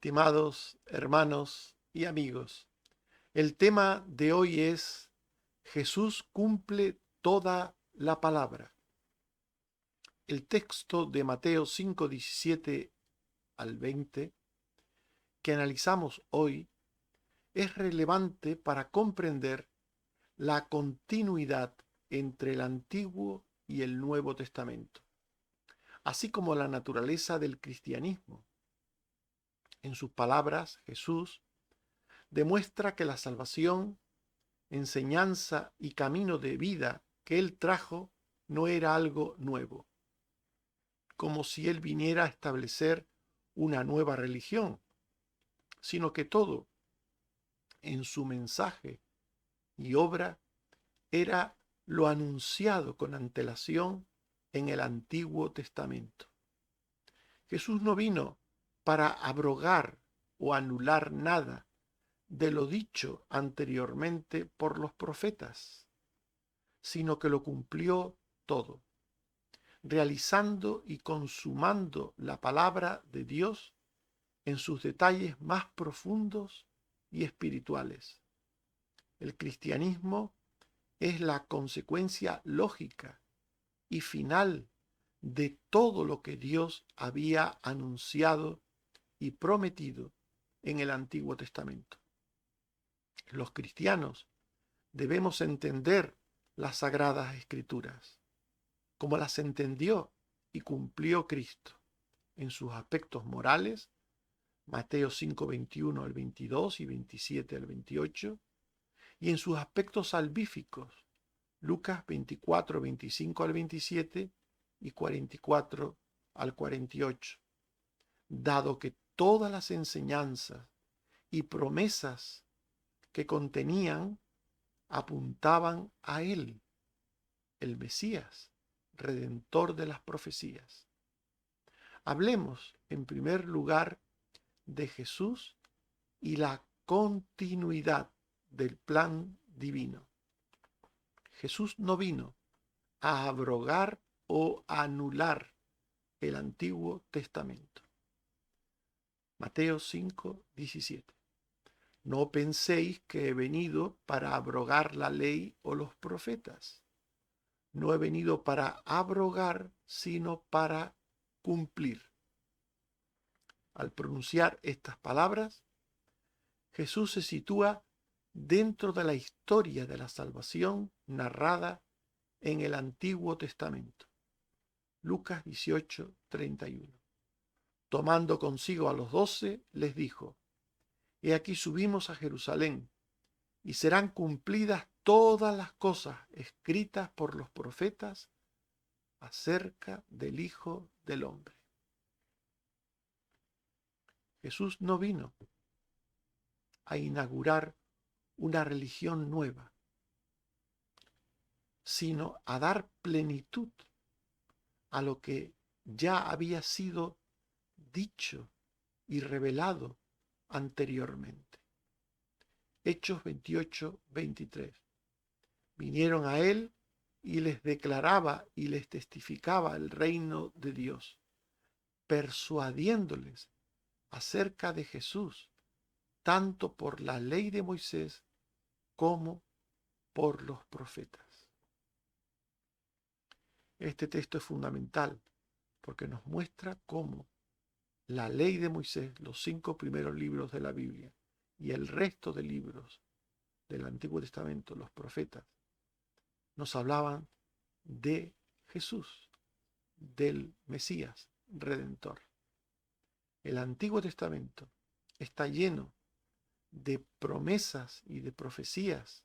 Estimados hermanos y amigos, el tema de hoy es Jesús cumple toda la palabra. El texto de Mateo 5:17 al 20 que analizamos hoy es relevante para comprender la continuidad entre el Antiguo y el Nuevo Testamento, así como la naturaleza del cristianismo. En sus palabras, Jesús demuestra que la salvación, enseñanza y camino de vida que Él trajo no era algo nuevo, como si Él viniera a establecer una nueva religión, sino que todo en su mensaje y obra era lo anunciado con antelación en el Antiguo Testamento. Jesús no vino para abrogar o anular nada de lo dicho anteriormente por los profetas, sino que lo cumplió todo, realizando y consumando la palabra de Dios en sus detalles más profundos y espirituales. El cristianismo es la consecuencia lógica y final de todo lo que Dios había anunciado y prometido en el Antiguo Testamento. Los cristianos debemos entender las sagradas escrituras como las entendió y cumplió Cristo en sus aspectos morales, Mateo 5:21 al 22 y 27 al 28, y en sus aspectos salvíficos, Lucas 24:25 al 27 y 44 al 48, dado que todas las enseñanzas y promesas que contenían apuntaban a Él, el Mesías, Redentor de las profecías. Hablemos, en primer lugar, de Jesús y la continuidad del plan divino. Jesús no vino a abrogar o a anular el Antiguo Testamento. Mateo 5:17. No penséis que he venido para abrogar la ley o los profetas. No he venido para abrogar, sino para cumplir. Al pronunciar estas palabras, Jesús se sitúa dentro de la historia de la salvación narrada en el Antiguo Testamento. Lucas 18:31. Tomando consigo a los 12, les dijo: He aquí subimos a Jerusalén, y serán cumplidas todas las cosas escritas por los profetas acerca del Hijo del Hombre. Jesús no vino a inaugurar una religión nueva, sino a dar plenitud a lo que ya había sido dicho y revelado anteriormente. Hechos 28:23. Vinieron a él y les declaraba y les testificaba el reino de Dios, persuadiéndoles acerca de Jesús, tanto por la ley de Moisés como por los profetas. Este texto es fundamental porque nos muestra cómo la ley de Moisés, los 5 primeros libros de la Biblia y el resto de libros del Antiguo Testamento, los profetas, nos hablaban de Jesús, del Mesías Redentor. El Antiguo Testamento está lleno de promesas y de profecías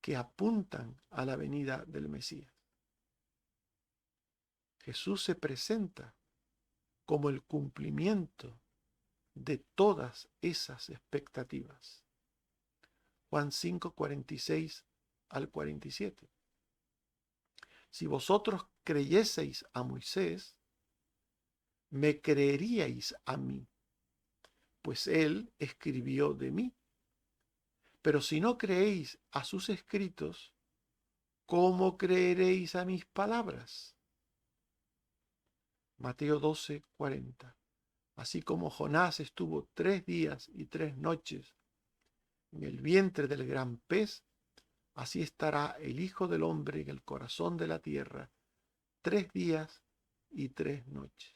que apuntan a la venida del Mesías. Jesús se presenta como el cumplimiento de todas esas expectativas. Juan 5:46 al 47. Si vosotros creyeseis a Moisés, me creeríais a mí, pues él escribió de mí. Pero si no creéis a sus escritos, ¿cómo creeréis a mis palabras? Mateo 12:40. así como Jonás estuvo 3 días y 3 noches en el vientre del gran pez, así estará el Hijo del Hombre en el corazón de la tierra 3 días y 3 noches.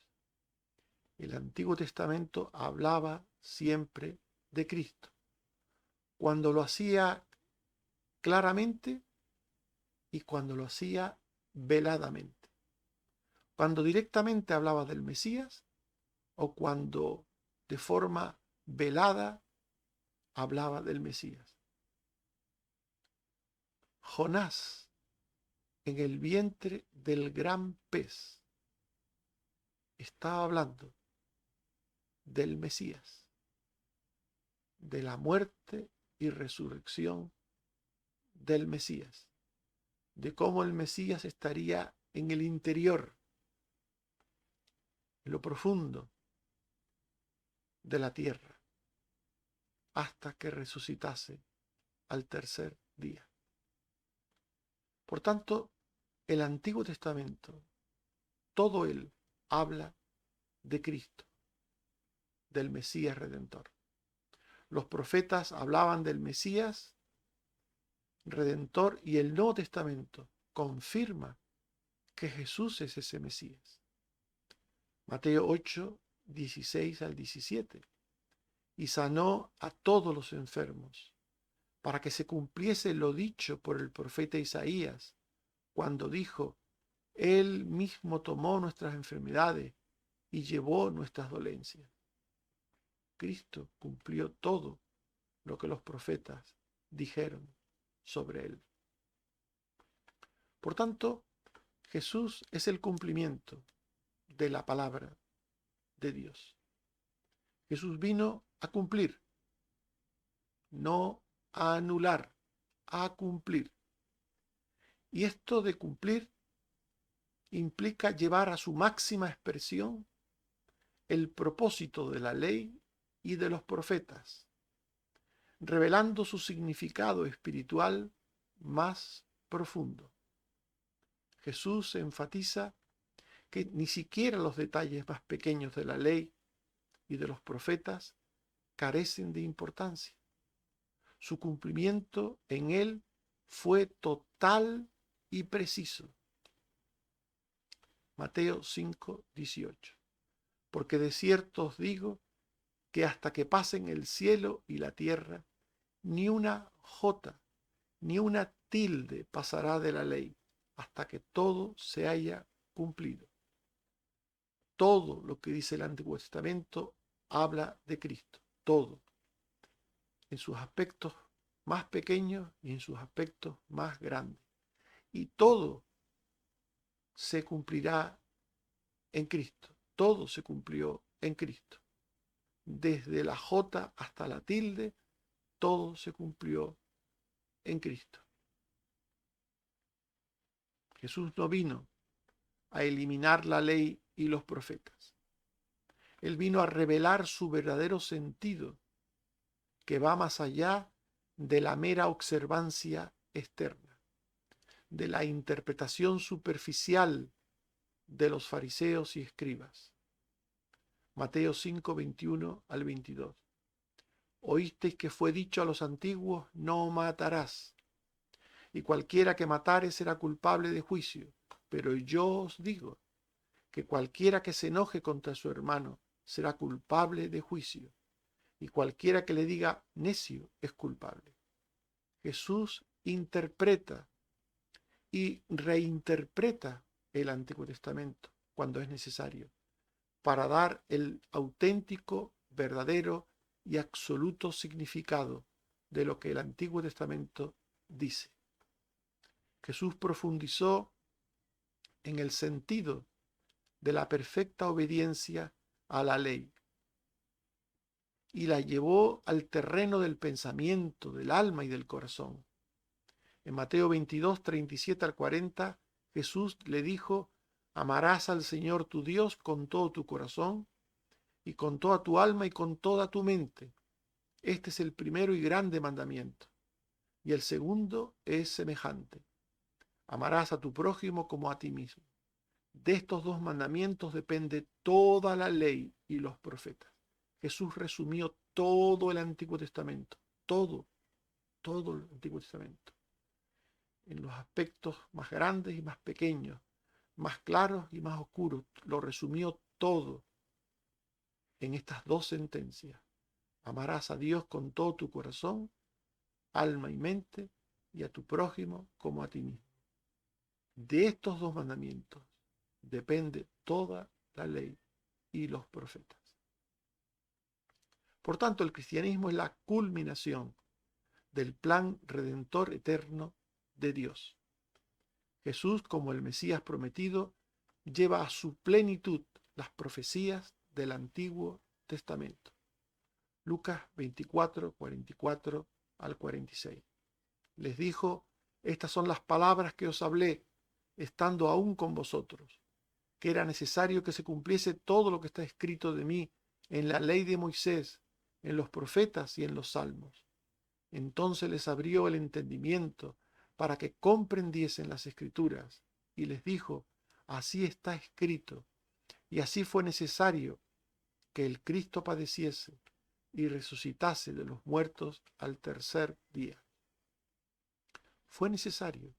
El Antiguo Testamento hablaba siempre de Cristo. Cuando lo hacía claramente y cuando lo hacía veladamente. Cuando directamente hablaba del Mesías o cuando de forma velada hablaba del Mesías. Jonás en el vientre del gran pez estaba hablando del Mesías, de la muerte y resurrección del Mesías, de cómo el Mesías estaría en el interior, en lo profundo de la tierra, hasta que resucitase al tercer día. Por tanto, el Antiguo Testamento, todo él habla de Cristo, del Mesías Redentor. Los profetas hablaban del Mesías Redentor y el Nuevo Testamento confirma que Jesús es ese Mesías. Mateo 8, 16 al 17. Y sanó a todos los enfermos, para que se cumpliese lo dicho por el profeta Isaías, cuando dijo: Él mismo tomó nuestras enfermedades y llevó nuestras dolencias. Cristo cumplió todo lo que los profetas dijeron sobre él. Por tanto, Jesús es el cumplimiento de la palabra de Dios. Jesús vino a cumplir, no a anular, a cumplir. Y esto de cumplir implica llevar a su máxima expresión el propósito de la ley y de los profetas, revelando su significado espiritual más profundo. Jesús enfatiza que ni siquiera los detalles más pequeños de la ley y de los profetas carecen de importancia. Su cumplimiento en él fue total y preciso. Mateo 5, 18. Porque de cierto os digo que hasta que pasen el cielo y la tierra, ni una jota, ni una tilde pasará de la ley, hasta que todo se haya cumplido. Todo lo que dice el Antiguo Testamento habla de Cristo, todo, en sus aspectos más pequeños y en sus aspectos más grandes. Y todo se cumplirá en Cristo, todo se cumplió en Cristo. Desde la jota hasta la tilde, todo se cumplió en Cristo. Jesús no vino a eliminar la ley y los profetas. Él vino a revelar su verdadero sentido, que va más allá de la mera observancia externa, de la interpretación superficial de los fariseos y escribas. Mateo 5, 21 al 22. Oísteis que fue dicho a los antiguos: no matarás, y cualquiera que matare será culpable de juicio. Pero yo os digo que cualquiera que se enoje contra su hermano será culpable de juicio, y cualquiera que le diga necio es culpable. Jesús interpreta y reinterpreta el Antiguo Testamento cuando es necesario, para dar el auténtico, verdadero y absoluto significado de lo que el Antiguo Testamento dice. Jesús profundizó en el sentido de la perfecta obediencia a la ley y la llevó al terreno del pensamiento, del alma y del corazón. En Mateo 22, 37 al 40, Jesús le dijo: amarás al Señor tu Dios con todo tu corazón y con toda tu alma y con toda tu mente. Este es el primero y grande mandamiento. Y el segundo es semejante: amarás a tu prójimo como a ti mismo. De estos dos mandamientos depende toda la ley y los profetas. Jesús resumió todo el Antiguo Testamento, todo el Antiguo Testamento, en los aspectos más grandes y más pequeños, más claros y más oscuros. Lo resumió todo en estas dos sentencias. Amarás a Dios con todo tu corazón, alma y mente, y a tu prójimo como a ti mismo. De estos dos mandamientos depende toda la ley y los profetas. Por tanto, el cristianismo es la culminación del plan redentor eterno de Dios. Jesús, como el Mesías prometido, lleva a su plenitud las profecías del Antiguo Testamento. Lucas 24, 44 al 46. Les dijo: estas son las palabras que os hablé, estando aún con vosotros, que era necesario que se cumpliese todo lo que está escrito de mí en la ley de Moisés, en los profetas y en los salmos. Entonces les abrió el entendimiento para que comprendiesen las escrituras, y les dijo: así está escrito, y así fue necesario que el Cristo padeciese y resucitase de los muertos al tercer día. Fue necesario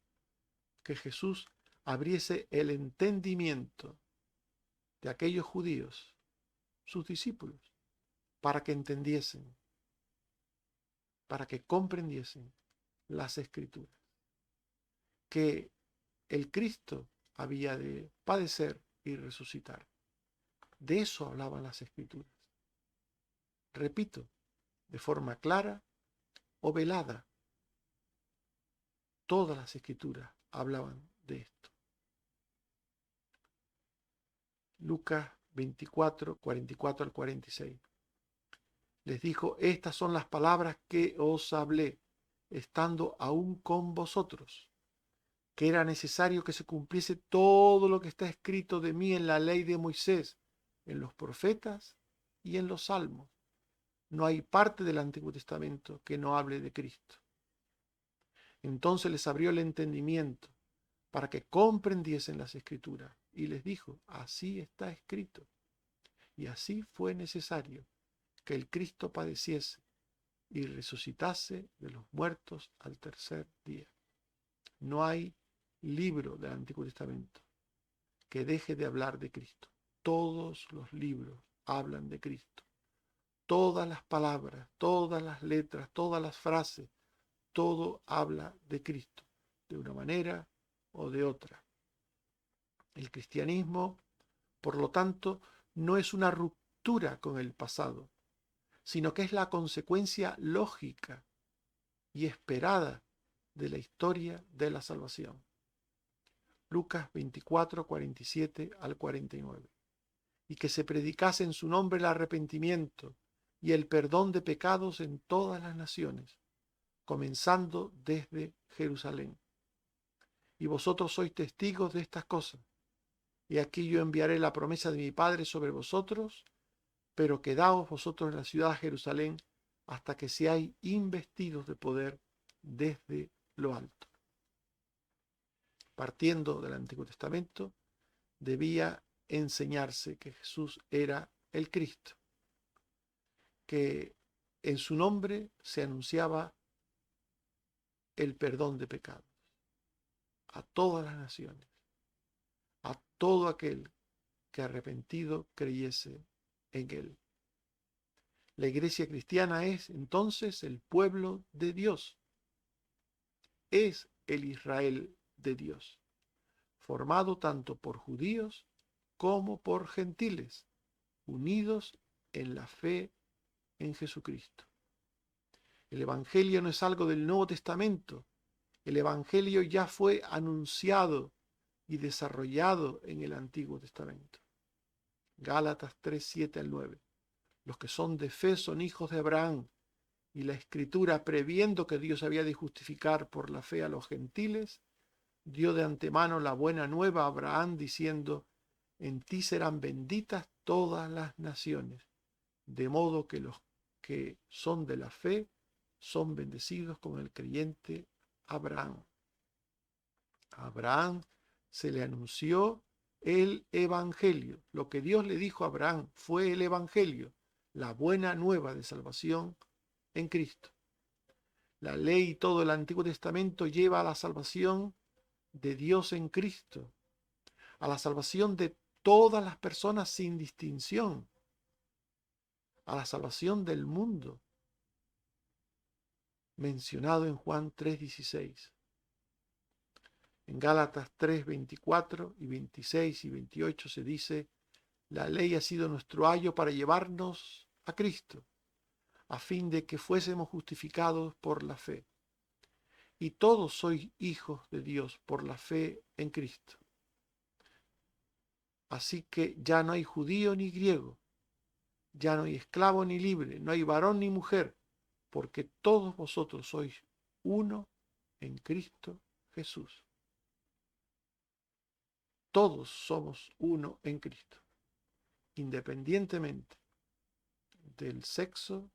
que Jesús abriese el entendimiento de aquellos judíos, sus discípulos, para que entendiesen, para que comprendiesen las escrituras, que el Cristo había de padecer y resucitar. De eso hablaban las escrituras. Repito, de forma clara o velada, todas las escrituras hablaban de esto. Lucas 24, 44 al 46. Les dijo: estas son las palabras que os hablé, estando aún con vosotros, que era necesario que se cumpliese todo lo que está escrito de mí en la ley de Moisés, en los profetas y en los salmos. No hay parte del Antiguo Testamento que no hable de Cristo. Entonces les abrió el entendimiento para que comprendiesen las escrituras, y les dijo: así está escrito. Y así fue necesario que el Cristo padeciese y resucitase de los muertos al tercer día. No hay libro del Antiguo Testamento que deje de hablar de Cristo. Todos los libros hablan de Cristo. Todas las palabras, todas las letras, todas las frases, todo habla de Cristo, de una manera o de otra. El cristianismo, por lo tanto, no es una ruptura con el pasado, sino que es la consecuencia lógica y esperada de la historia de la salvación. Lucas 24, 47 al 49. Y que se predicase en su nombre el arrepentimiento y el perdón de pecados en todas las naciones, comenzando desde Jerusalén. Y vosotros sois testigos de estas cosas. Y aquí yo enviaré la promesa de mi Padre sobre vosotros, pero quedaos vosotros en la ciudad de Jerusalén hasta que seáis investidos de poder desde lo alto. Partiendo del Antiguo Testamento, debía enseñarse que Jesús era el Cristo, que en su nombre se anunciaba el perdón de pecados a todas las naciones, a todo aquel que arrepentido creyese en él. La iglesia cristiana es entonces el pueblo de Dios, es el Israel de Dios, formado tanto por judíos como por gentiles, unidos en la fe en Jesucristo. El Evangelio no es algo del Nuevo Testamento. El Evangelio ya fue anunciado y desarrollado en el Antiguo Testamento. Gálatas 3, 7 al 9. Los que son de fe son hijos de Abraham, y la Escritura, previendo que Dios había de justificar por la fe a los gentiles, dio de antemano la buena nueva a Abraham, diciendo: en ti serán benditas todas las naciones, de modo que los que son de la fe son bendecidos con el creyente Abraham. A Abraham se le anunció el Evangelio. Lo que Dios le dijo a Abraham fue el Evangelio, la buena nueva de salvación en Cristo. La ley y todo el Antiguo Testamento lleva a la salvación de Dios en Cristo, a la salvación de todas las personas sin distinción, a la salvación del mundo, mencionado en Juan 3:16. En Gálatas 3:24 y 26 y 28 se dice: la ley ha sido nuestro ayo para llevarnos a Cristo, a fin de que fuésemos justificados por la fe. Y todos sois hijos de Dios por la fe en Cristo. Así que ya no hay judío ni griego, ya no hay esclavo ni libre, no hay varón ni mujer, porque todos vosotros sois uno en Cristo Jesús. Todos somos uno en Cristo, independientemente del sexo,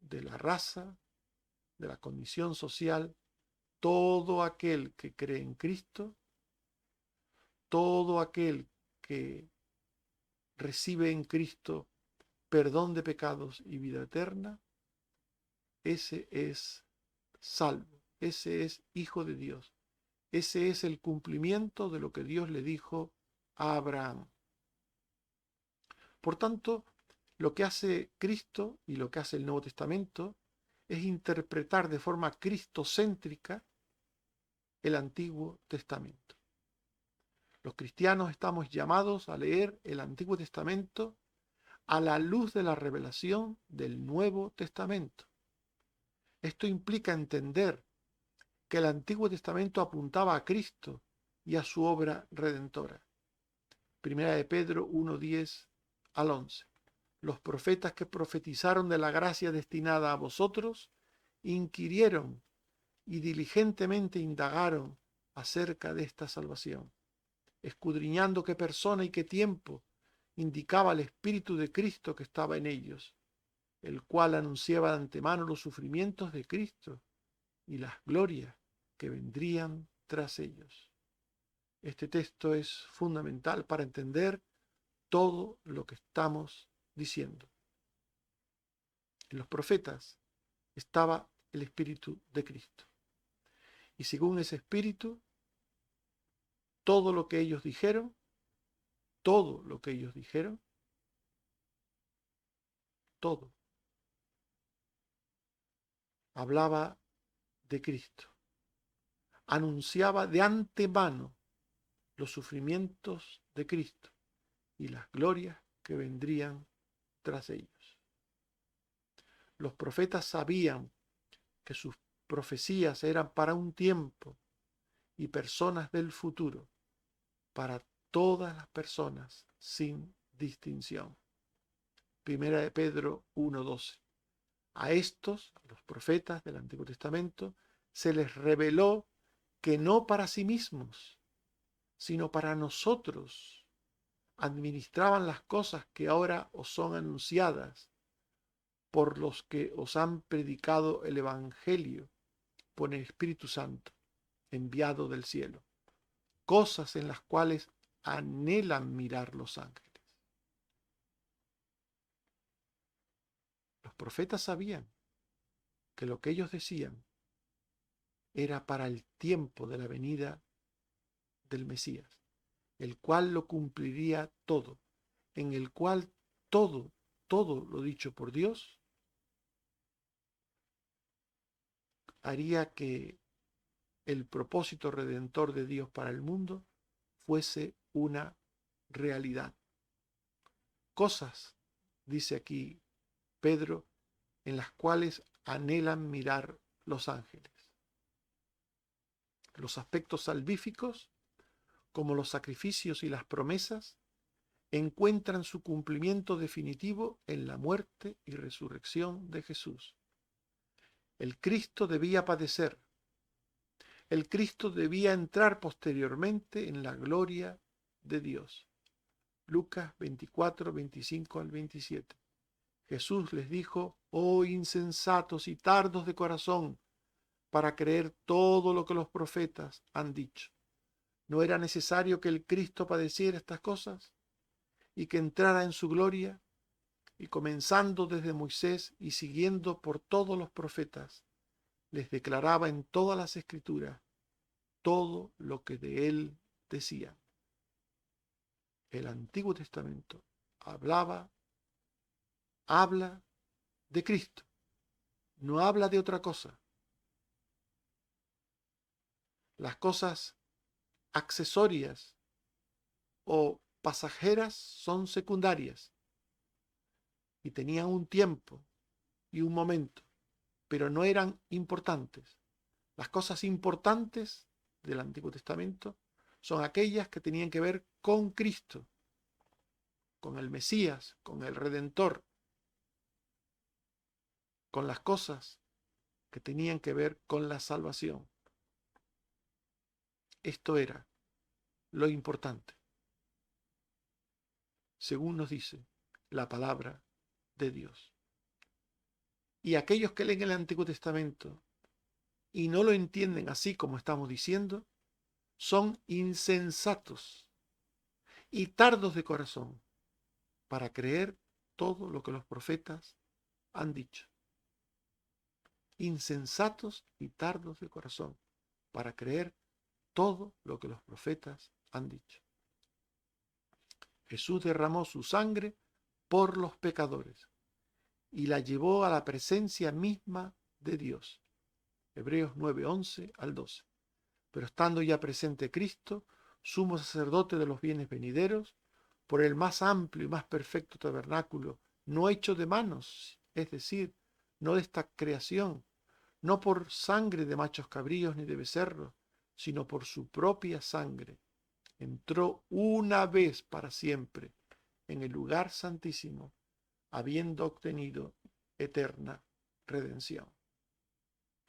de la raza, de la condición social. Todo aquel que cree en Cristo, todo aquel que recibe en Cristo perdón de pecados y vida eterna, ese es salvo, ese es hijo de Dios. Ese es el cumplimiento de lo que Dios le dijo a Abraham. Por tanto, lo que hace Cristo y lo que hace el Nuevo Testamento es interpretar de forma cristocéntrica el Antiguo Testamento. Los cristianos estamos llamados a leer el Antiguo Testamento a la luz de la revelación del Nuevo Testamento. Esto implica entender que el Antiguo Testamento apuntaba a Cristo y a su obra redentora. Primera de Pedro 1:10 al 11. Los profetas que profetizaron de la gracia destinada a vosotros inquirieron y diligentemente indagaron acerca de esta salvación, escudriñando qué persona y qué tiempo indicaba el Espíritu de Cristo que estaba en ellos, el cual anunciaba de antemano los sufrimientos de Cristo y las glorias que vendrían tras ellos. Este texto es fundamental para entender todo lo que estamos diciendo. En los profetas estaba el Espíritu de Cristo. Y según ese Espíritu, todo lo que ellos dijeron, todo, hablaba de Cristo. Anunciaba de antemano los sufrimientos de Cristo y las glorias que vendrían tras ellos. Los profetas sabían que sus profecías eran para un tiempo y personas del futuro, para todas las personas sin distinción. Primera de Pedro 1:12. A estos, a los profetas del Antiguo Testamento, se les reveló que no para sí mismos, sino para nosotros, administraban las cosas que ahora os son anunciadas por los que os han predicado el Evangelio por el Espíritu Santo, enviado del cielo, cosas en las cuales anhelan mirar los ángeles. Los profetas sabían que lo que ellos decían era para el tiempo de la venida del Mesías, el cual lo cumpliría todo, en el cual todo lo dicho por Dios haría que el propósito redentor de Dios para el mundo fuese una realidad. Cosas, dice aquí Pedro, en las cuales anhelan mirar los ángeles. Los aspectos salvíficos, como los sacrificios y las promesas, encuentran su cumplimiento definitivo en la muerte y resurrección de Jesús. El Cristo debía padecer. El Cristo debía entrar posteriormente en la gloria de Dios. Lucas 24, 25 al 27. Jesús les dijo: oh insensatos y tardos de corazón, para creer todo lo que los profetas han dicho. ¿No era necesario que el Cristo padeciera estas cosas y que entrara en su gloria? Y comenzando desde Moisés y siguiendo por todos los profetas, les declaraba en todas las escrituras todo lo que de él decía. El Antiguo Testamento habla de Cristo, no habla de otra cosa. Las cosas accesorias o pasajeras son secundarias y tenían un tiempo y un momento, pero no eran importantes. Las cosas importantes del Antiguo Testamento son aquellas que tenían que ver con Cristo, con el Mesías, con el Redentor, con las cosas que tenían que ver con la salvación. Esto era lo importante, según nos dice la palabra de Dios. Y aquellos que leen el Antiguo Testamento y no lo entienden así como estamos diciendo, son insensatos y tardos de corazón para creer todo lo que los profetas han dicho. Insensatos y tardos de corazón para creer todo lo que los profetas han dicho. Jesús derramó su sangre por los pecadores y la llevó a la presencia misma de Dios. Hebreos 9:11 al 12. Pero estando ya presente Cristo, sumo sacerdote de los bienes venideros, por el más amplio y más perfecto tabernáculo, no hecho de manos, es decir, no de esta creación, no por sangre de machos cabríos ni de becerros, sino por su propia sangre, entró una vez para siempre en el lugar santísimo, habiendo obtenido eterna redención.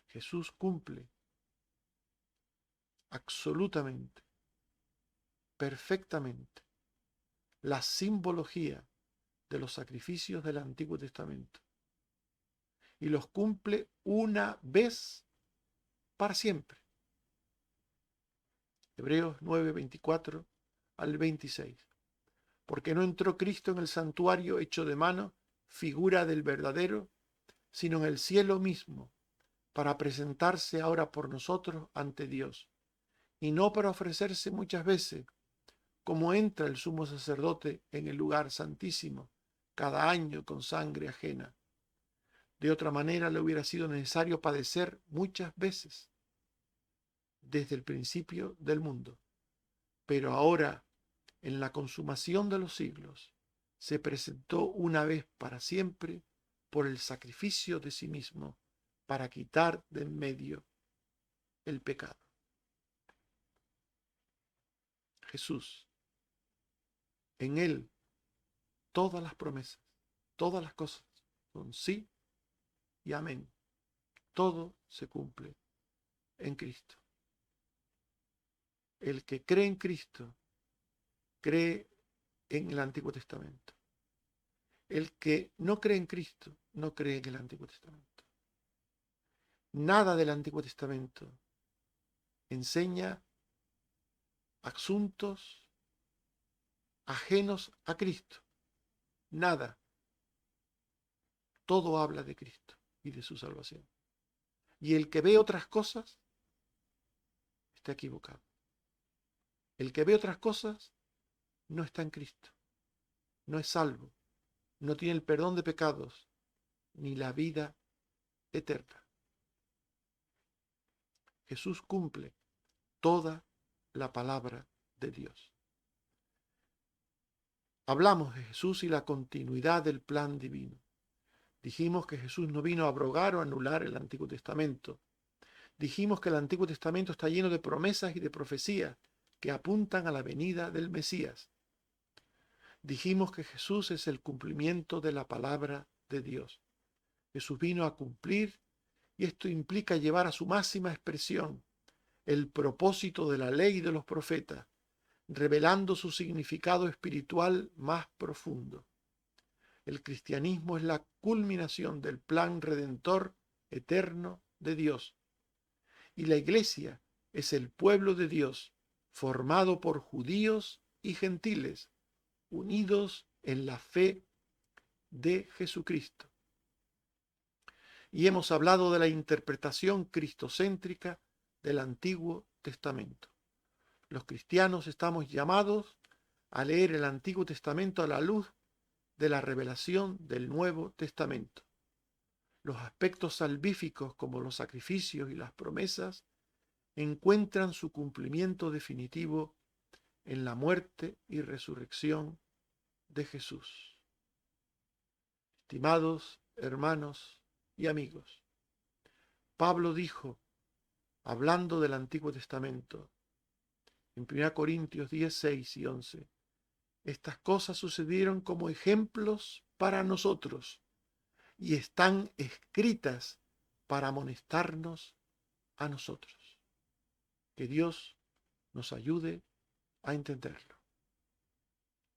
Jesús cumple absolutamente, perfectamente, la simbología de los sacrificios del Antiguo Testamento y los cumple una vez para siempre. Hebreos 9:24 al 26. Porque no entró Cristo en el santuario hecho de mano, figura del verdadero, sino en el cielo mismo, para presentarse ahora por nosotros ante Dios, y no para ofrecerse muchas veces, como entra el sumo sacerdote en el lugar santísimo, cada año con sangre ajena. De otra manera le hubiera sido necesario padecer muchas veces, desde el principio del mundo. Pero ahora, en la consumación de los siglos, se presentó una vez para siempre por el sacrificio de sí mismo, para quitar de en medio el pecado. Jesús, en él, todas las promesas, todas las cosas son sí y amén. Todo se cumple en Cristo. El que cree en Cristo, cree en el Antiguo Testamento. El que no cree en Cristo, no cree en el Antiguo Testamento. Nada del Antiguo Testamento enseña asuntos ajenos a Cristo. Nada. Todo habla de Cristo y de su salvación. Y el que ve otras cosas está equivocado. El que ve otras cosas no está en Cristo. No es salvo. No tiene el perdón de pecados ni la vida eterna. Jesús cumple toda la palabra de Dios. Hablamos de Jesús y la continuidad del plan divino. Dijimos que Jesús no vino a abrogar o anular el Antiguo Testamento. Dijimos que el Antiguo Testamento está lleno de promesas y de profecías que apuntan a la venida del Mesías. Dijimos que Jesús es el cumplimiento de la palabra de Dios. Jesús vino a cumplir y esto implica llevar a su máxima expresión el propósito de la ley y de los profetas, revelando su significado espiritual más profundo. El cristianismo es la culminación del plan redentor eterno de Dios. Y la iglesia es el pueblo de Dios, formado por judíos y gentiles, unidos en la fe de Jesucristo. Y hemos hablado de la interpretación cristocéntrica del Antiguo Testamento. Los cristianos estamos llamados a leer el Antiguo Testamento a la luz de la revelación del Nuevo Testamento. Los aspectos salvíficos como los sacrificios y las promesas encuentran su cumplimiento definitivo en la muerte y resurrección de Jesús. Estimados hermanos y amigos, Pablo dijo, hablando del Antiguo Testamento, en 1 Corintios 10, 6 y 11, estas cosas sucedieron como ejemplos para nosotros y están escritas para amonestarnos a nosotros. Que Dios nos ayude a entenderlo.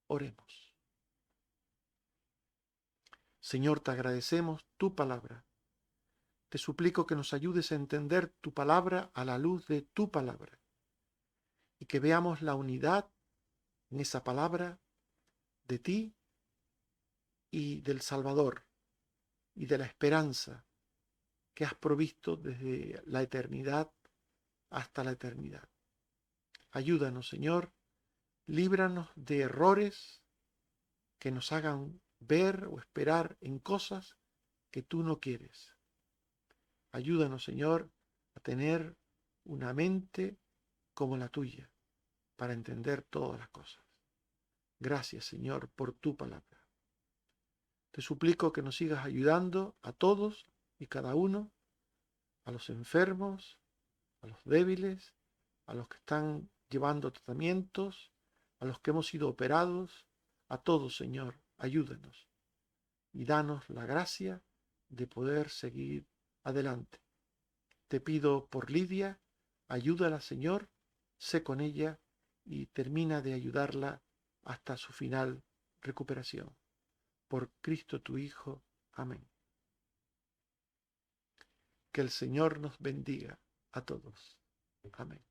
Oremos. Señor, te agradecemos tu palabra. Te suplico que nos ayudes a entender tu palabra a la luz de tu palabra y que veamos la unidad en esa palabra de ti y del Salvador y de la esperanza que has provisto desde la eternidad hasta la eternidad. Ayúdanos, Señor, líbranos de errores que nos hagan ver o esperar en cosas que tú no quieres. Ayúdanos, Señor, a tener una mente como la tuya para entender todas las cosas. Gracias, Señor, por tu palabra. Te suplico que nos sigas ayudando a todos y cada uno, a los enfermos, a los débiles, a los que están llevando tratamientos, a los que hemos sido operados, a todos, Señor, ayúdanos y danos la gracia de poder seguir adelante. Te pido por Lidia, ayúdala, Señor, sé con ella y termina de ayudarla hasta su final recuperación. Por Cristo tu Hijo. Amén. Que el Señor nos bendiga a todos. Amén.